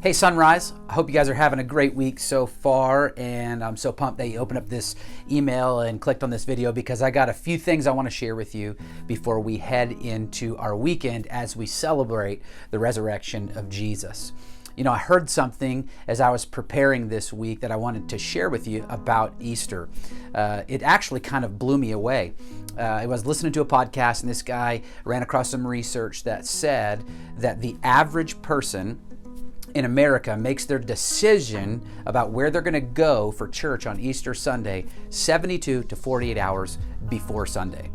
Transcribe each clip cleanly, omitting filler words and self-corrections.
Hey Sunrise, I hope you guys are having a great week so far, and I'm so pumped that you opened up this email and clicked on this video because I got a few things I want to share with you before we head into our weekend as we celebrate the resurrection of Jesus. You know, I heard something as I was preparing this week that I wanted to share with you about Easter. It actually kind of blew me away. I was listening to a podcast, and this guy ran across some research that said that the average person in America makes their decision about where they're going to go for church on Easter Sunday 72 to 48 hours before Sunday.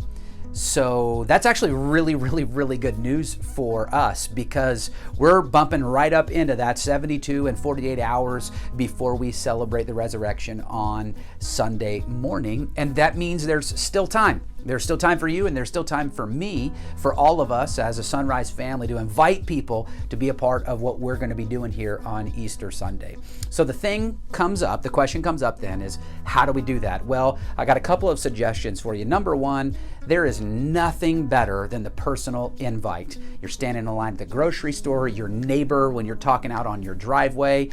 So that's actually really good news for us because we're bumping right up into that 72 and 48 hours before we celebrate the resurrection on Sunday morning. And that means there's still time. There's still time for you, and there's still time for me, for all of us as a Sunrise family, to invite people to be a part of what we're going to be doing here on Easter Sunday. So the question comes up then is, how do we do that? Well, I got a couple of suggestions for you. Number one, there is nothing better than the personal invite. You're standing in line at the grocery store, your neighbor, when you're talking out on your driveway,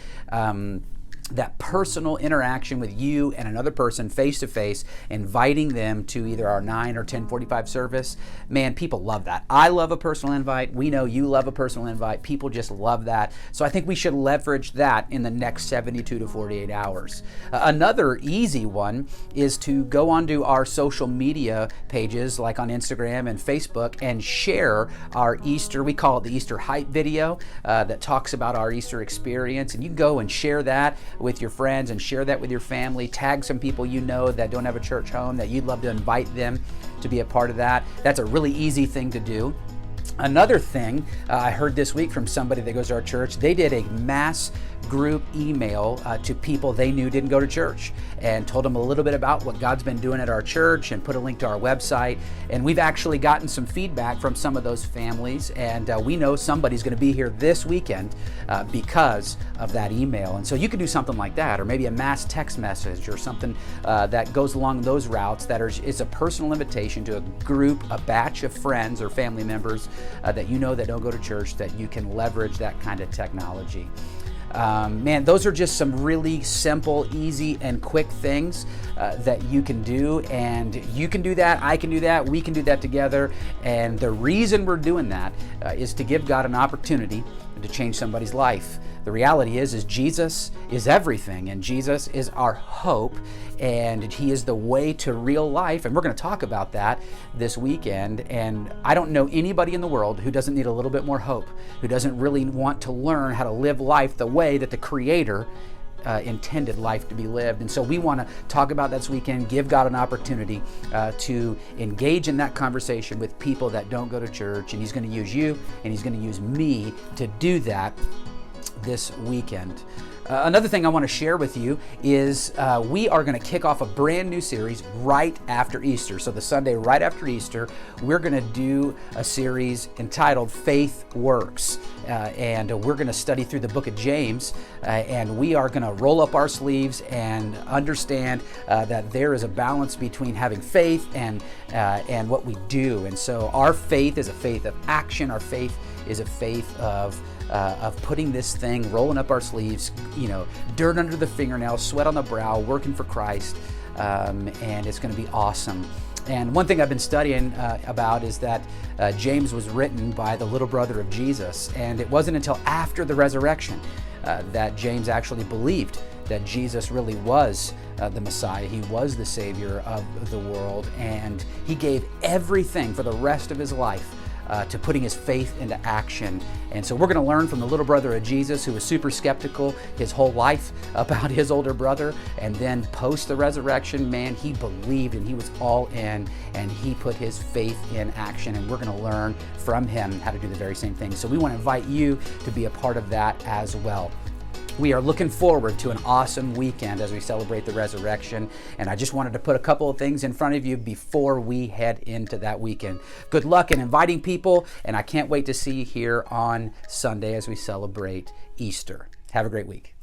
that personal interaction with you and another person face to face, inviting them to either our 9 or 10:45 service. Man, people love that. I love a personal invite. We know you love a personal invite. People just love that. So I think we should leverage that in the next 72 to 48 hours. Another easy one is to go onto our social media pages like on Instagram and Facebook and share our Easter, we call it the Easter hype video, that talks about our Easter experience. And you can go and share that with your friends and share that with your family. Tag some people you know that don't have a church home that you'd love to invite them to be a part of that. That's a really easy thing to do. Another thing I heard this week from somebody that goes to our church, they did a mass group email to people they knew didn't go to church and told them a little bit about what God's been doing at our church and put a link to our website. And we've actually gotten some feedback from some of those families, and we know somebody's going to be here this weekend because of that email. And so you could do something like that, or maybe a mass text message or something that goes along those routes that is a personal invitation to a group, a batch of friends or family members that you know that don't go to church, that you can leverage that kind of technology. Man, those are just some really simple, easy, and quick things that you can do. And you can do that, I can do that, we can do that together. And the reason we're doing that is to give God an opportunity to change somebody's life. The reality is Jesus is everything, and Jesus is our hope, and He is the way to real life. And we're going to talk about that this weekend. And I don't know anybody in the world who doesn't need a little bit more hope, who doesn't really want to learn how to live life the way that the Creator intended life to be lived. And so we want to talk about that this weekend, give God an opportunity to engage in that conversation with people that don't go to church. And He's going to use you, and He's going to use me to do that this weekend. Another thing I want to share with you is we are going to kick off a brand new series right after Easter. So the Sunday right after Easter, we're going to do a series entitled Faith Works. And we're going to study through the book of James, and we are going to roll up our sleeves and understand that there is a balance between having faith and what we do. And so our faith is a faith of action. Our faith is a faith of putting this thing, rolling up our sleeves, dirt under the fingernails, sweat on the brow, working for Christ, and it's going to be awesome. And one thing I've been studying about is that James was written by the little brother of Jesus, and it wasn't until after the resurrection that James actually believed that Jesus really was the Messiah. He was the Savior of the world, and he gave everything for the rest of his life to putting his faith into action. And so we're going to learn from the little brother of Jesus, who was super skeptical his whole life about his older brother, and then post the resurrection, man, he believed and he was all in, and he put his faith in action. And we're going to learn from him how to do the very same thing. So we want to invite you to be a part of that as well. We are looking forward to an awesome weekend as we celebrate the resurrection. And I just wanted to put a couple of things in front of you before we head into that weekend. Good luck in inviting people, and I can't wait to see you here on Sunday as we celebrate Easter. Have a great week.